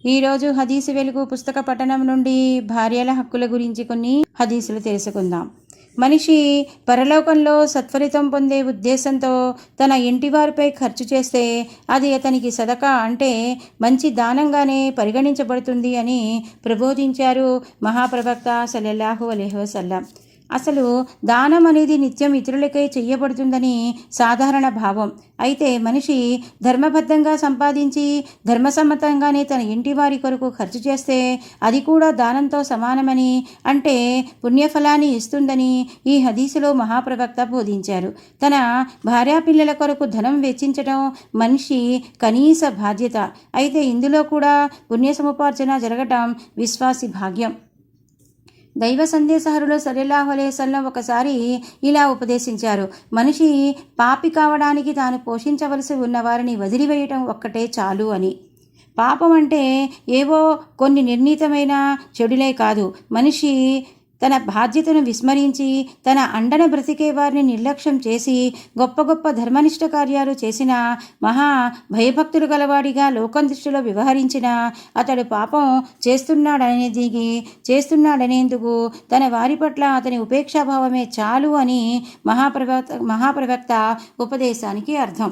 ఈరోజు హదీసు వెలుగు పుస్తక పఠనం నుండి భార్యల హక్కుల గురించి కొన్ని హదీసులు తెలుసుకుందాం. మనిషి పరలోకంలో సత్ఫలితం పొందే ఉద్దేశంతో తన ఇంటివారిపై ఖర్చు చేస్తే అది అతనికి సదకా అంటే మంచి దానంగానే పరిగణించబడుతుంది అని ప్రబోధించారు మహాప్రవక్త సల్లల్లాహు అలైహి వసల్లం. అసలు దానం అనేది నిత్యం ఇతరులకై చెయ్యబడుతుందని సాధారణ భావం. అయితే మనిషి ధర్మబద్ధంగా సంపాదించి ధర్మసమ్మతంగానే తన ఇంటి వారి కొరకు ఖర్చు చేస్తే అది కూడా దానంతో సమానమని, అంటే పుణ్యఫలాన్ని ఇస్తుందని ఈ హదీసులో మహాప్రవక్త బోధించారు. తన భార్యాపిల్లల కొరకు ధనం వెచ్చించడం మనిషి కనీస బాధ్యత. అయితే ఇందులో కూడా పుణ్యసముపార్జన జరగటం విశ్వాసి భాగ్యం. దైవ సందేశహరులు సల్లల్లాహు అలైహి వసల్లం ఒకసారి ఇలా ఉపదేశించారు: మనిషి పాపి కావడానికి తాను పోషించవలసి ఉన్న వారిని వదిలివేయటం ఒక్కటే చాలు అని. పాపం అంటే ఏవో కొన్ని నిర్ణీతమైన చెడులే కాదు. మనిషి తన బాధ్యతను విస్మరించి తన అండన బ్రతికే వారిని నిర్లక్ష్యం చేసి గొప్ప గొప్ప ధర్మనిష్ట కార్యాలు చేసిన, మహా భయభక్తులు గలవాడిగా లోకం దృష్టిలో వ్యవహరించిన అతడు పాపం చేస్తున్నాడనేందుకు తన వారి పట్ల అతని ఉపేక్షాభావమే చాలు అని మహాప్రవక్త ఉపదేశానికి అర్థం.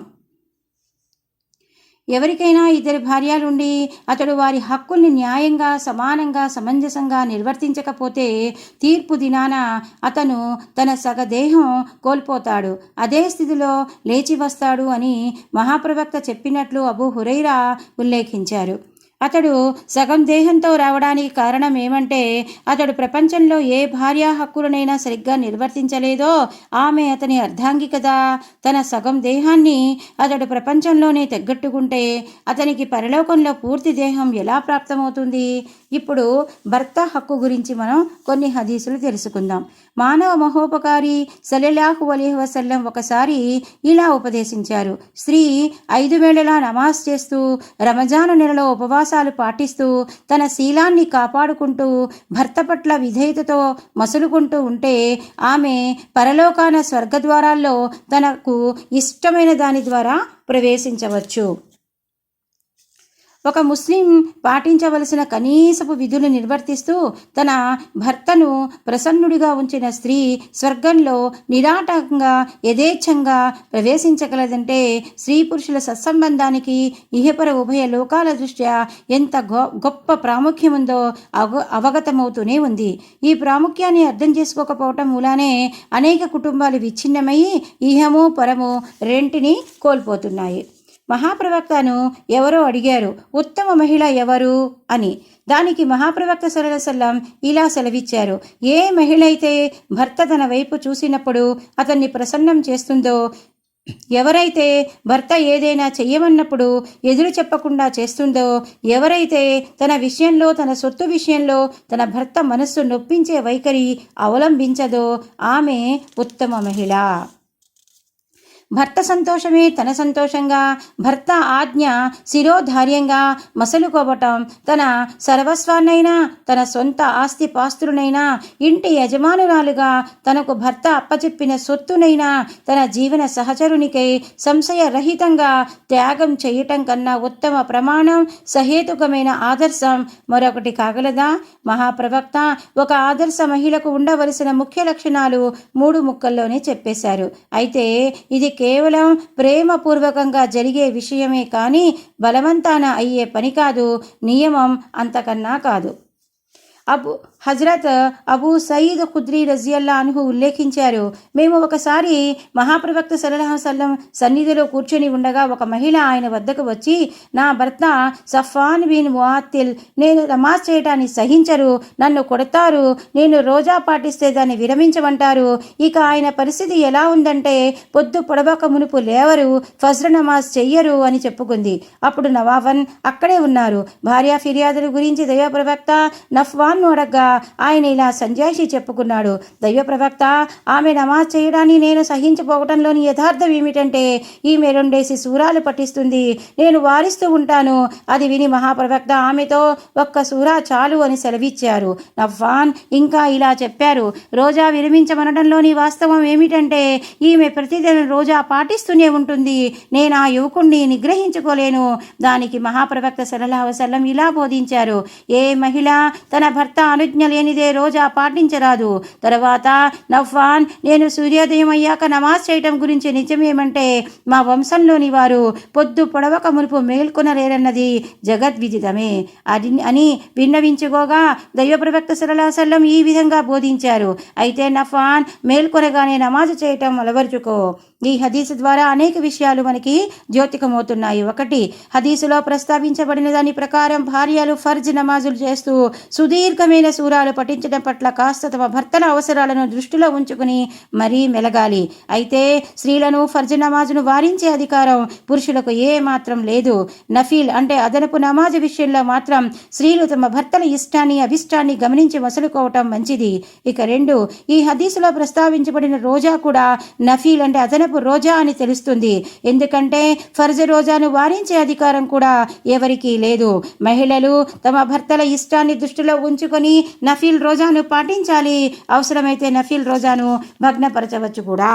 ఎవరికైనా ఇద్దరి భార్యలుండి అతడు వారి హక్కుల్ని న్యాయంగా, సమానంగా, సమంజసంగా నిర్వర్తించకపోతే తీర్పు దినాన అతను తన సగదేహం కోల్పోతాడు, అదే స్థితిలో లేచి వస్తాడు అని మహాప్రవక్త చెప్పినట్లు అబూ హురైరా ఉల్లేఖించారు. అతడు సగం దేహంతో రావడానికి కారణం ఏమంటే అతడు ప్రపంచంలో ఏ భార్యా హక్కులనైనా సరిగ్గా నిర్వర్తించలేదో ఆమె అతని అర్ధాంగి కదా. తన సగం దేహాన్ని అతడు ప్రపంచంలోనే తెగ్గట్టుకుంటే అతనికి పరలోకంలో పూర్తి దేహం ఎలా ప్రాప్తమవుతుంది? ఇప్పుడు భర్త హక్కు గురించి మనం కొన్ని హదీసులు తెలుసుకుందాం. మానవ మహోపకారి సల్లల్లాహు అలైహి వసల్లం ఒకసారి ఇలా ఉపదేశించారు: స్త్రీ 5 వేళలా నమాజ్ చేస్తూ, రమజాను నెలలో ఉపవాసాలు పాటిస్తూ, తన శీలాన్ని కాపాడుకుంటూ, భర్త పట్ల విధేయతతో మసులుకుంటూ ఉంటే ఆమె పరలోకాన స్వర్గద్వారాల్లో తనకు ఇష్టమైన దాని ద్వారా ప్రవేశించవచ్చు. ఒక ముస్లిం పాటించవలసిన కనీసపు విధులు నిర్వర్తిస్తూ తన భర్తను ప్రసన్నుడిగా ఉంచిన స్త్రీ స్వర్గంలో నిరాటంకంగా యథేచ్ఛంగా ప్రవేశించగలదంటే స్త్రీ పురుషుల సత్సంబంధానికి ఇహపర ఉభయ లోకాల దృష్ట్యా ఎంత గొప్ప ప్రాముఖ్యం ఉందో అవగతమవుతూనే ఉంది. ఈ ప్రాముఖ్యాన్ని అర్థం చేసుకోకపోవటం మూలానే అనేక కుటుంబాలు విచ్ఛిన్నమై ఇహము పరము రెంటిని కోల్పోతున్నాయి. మహాప్రవక్తను ఎవరో అడిగారు, ఉత్తమ మహిళ ఎవరు అని. దానికి మహాప్రవక్త సల్లల్లాహు అలైహి వసల్లం ఇలా సెలవిచ్చారు: ఏ మహిళ అయితే భర్త తన వైపు చూసినప్పుడు అతన్ని ప్రసన్నం చేస్తుందో, ఎవరైతే భర్త ఏదైనా చెయ్యమన్నప్పుడు ఎదురు చెప్పకుండా చేస్తుందో, ఎవరైతే తన విషయంలో, తన సొత్తు విషయంలో తన భర్త మనస్సు నొప్పించే వైఖరి అవలంబించదో ఆమె ఉత్తమ మహిళ. భర్త సంతోషమే తన సంతోషంగా, భర్త ఆజ్ఞ శిరోధార్యంగా మసలుకోవటం, తన సర్వస్వాన్నైనా, తన సొంత ఆస్తి పాస్తులనైనా, ఇంటి యజమానురాలుగా తనకు భర్త అప్పచెప్పిన సొత్తునైనా తన జీవన సహచరునికై సంశయరహితంగా త్యాగం చేయటం కన్నా ఉత్తమ ప్రమాణం, సహేతుకమైన ఆదర్శం మరొకటి కాగలదా? మహాప్రవక్త ఒక ఆదర్శ మహిళకు ఉండవలసిన ముఖ్య లక్షణాలు 3 ముక్కల్లోనే చెప్పేశారు. అయితే ఇది కేవలం ప్రేమపూర్వకంగా జరిగే విషయమే కానీ బలవంతాన అయ్యే పని కాదు, నియమం అంతకన్నా కాదు. హజరత్ అబూ సయీద్ ఖుద్రీ రజియల్లాహు అన్హు ఉల్లేఖించారు: మేము ఒకసారి మహాప్రవక్త సల్లల్లాహు అలైహి వసల్లం సన్నిధిలో కూర్చొని ఉండగా ఒక మహిళ ఆయన వద్దకు వచ్చి, నా భర్త సఫ్వాన్ బిన్ ముఅత్తిల్ నేను నమాజ్ చేయటాన్ని సహించరు, నన్ను కొడతారు, నేను రోజా పాటిస్తే దాన్ని విరమించమంటారు, ఇక ఆయన పరిస్థితి ఎలా ఉందంటే పొద్దు పొడవక మునుపు లేవరు, ఫజ్ర్ నమాజ్ చెయ్యరు అని చెప్పుకుంది. అప్పుడు నవావన్ అక్కడే ఉన్నారు. భార్య ఫిర్యాదుల గురించి దైవ ప్రవక్త నఫ్వాన్ నఫ్వాన్ను అడగ్గా ఆయన ఇలా సంజాయిషి చెప్పుకున్నాడు. దైవ ప్రవక్త, ఆమె నమాజ్ చేయడాన్ని నేను సహించిపోవటంలోని యథార్థం ఏమిటంటే ఈమె 2 సూరాలు పఠిస్తుంది, నేను వారిస్తూ ఉంటాను. అది విని మహాప్రవక్త ఆమెతో ఒక్క సూరా చాలు అని సెలవిచ్చారు. నఫ్వాన్ ఇంకా ఇలా చెప్పారు, రోజా విరమించమనడంలోని వాస్తవం ఏమిటంటే ఈమె ప్రతిదిన రోజా పాటిస్తూనే ఉంటుంది. నేను ఆ యువకుణ్ణి నిగ్రహించుకోలేను. దానికి మహాప్రవక్త సల్లల్లాహు అలైహి వసల్లం ఇలా బోధించారు, ఏ మహిళ తన భర్త అనుజ్ఞ లేనిదే రోజా పాటించరాదు. తర్వాత నఫ్వాన్, నేను సూర్యోదయం అయ్యాక నమాజ్ చేయటం గురించి నిజమేమంటే మా వంశంలోని వారు పొద్దు పొడవక మునుపు మేల్కొనలేరన్నది జగద్విదితమే అని విన్నవించుకోగా దైవ ప్రవక్త సల్లల్లాహు అలైహి వసల్లం ఈ విధంగా బోధించారు, అయితే నఫ్వాన్ మేల్కొనగానే నమాజు చేయటం అలవర్చుకో. ఈ హదీసు ద్వారా అనేక విషయాలు మనకి ద్యోతికమవుతున్నాయి. 1, హదీసులో ప్రస్తావించబడిన దాని ప్రకారం భార్యలు ఫర్జ్ నమాజులు చేస్తూ సుదీర్ఘమైన సూరాలు పఠించడం పట్ల కాస్త తమ భర్తల అవసరాలను దృష్టిలో ఉంచుకుని మరీ మెలగాలి. అయితే స్త్రీలను ఫర్జ్ నమాజును వారించే అధికారం పురుషులకు ఏ మాత్రం లేదు. నఫీల్ అంటే అదనపు నమాజు విషయంలో మాత్రం స్త్రీలు తమ భర్తల ఇష్టాన్ని అభిష్టాన్ని గమనించి మసులుకోవటం మంచిది. ఇక 2, ఈ హదీసులో ప్రస్తావించబడిన రోజా కూడా నఫీల్ అంటే అదనపు రోజా అని తెలుస్తుంది. ఎందుకంటే ఫర్జ్ రోజాను వారించే అధికారం కూడా ఎవరికీ లేదు. మహిళలు తమ భర్తల ఇష్టాన్ని దృష్టిలో ఉంచుకొని నఫీల్ రోజాను పాటించాలి. అవసరమైతే నఫీల్ రోజాను భగ్నపరచవచ్చు కూడా.